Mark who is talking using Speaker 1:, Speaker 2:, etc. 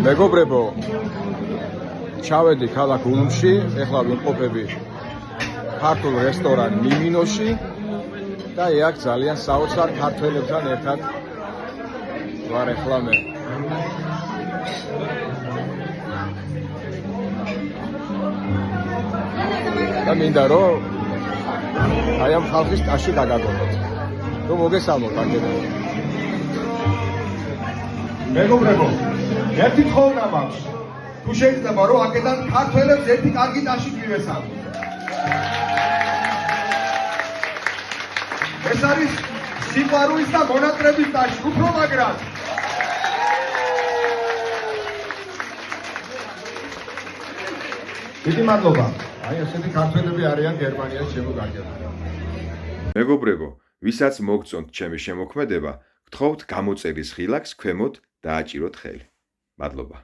Speaker 1: მეგობრებო, ჩავედი ქალაქ ულმში, ეხლა ვიმყოფები ქართულ რესტორან მიმინოში და აქ ძალიან საოცარ ქართველებთან ერთად ვარ ეხლა მე. და მინდა რომ აი ამ ხალხის ტაში დაგაგონოთ. რომ მოგესალმოთ აქედან.
Speaker 2: მეგობრებო, ერთი თხოვნა მაქვს. თუ შეიძლება რომ აქედან ქართველებს ერთი კარგი ტაში მივესალმოთ. ეს არის სიყვარულის და მონატრების ტაში, უფრო მაგრად. დიდი მადლობა. აი ესეთი ქართველები არიან გერმანიაში შემოგარგებული.
Speaker 3: მეგობრებო, ვისაც მოგწონთ ჩემი შემოქმედება, გთხოვთ გამოწერის ღილაკს ქვემოთ დააჭიროთ ხელი. მადლობა.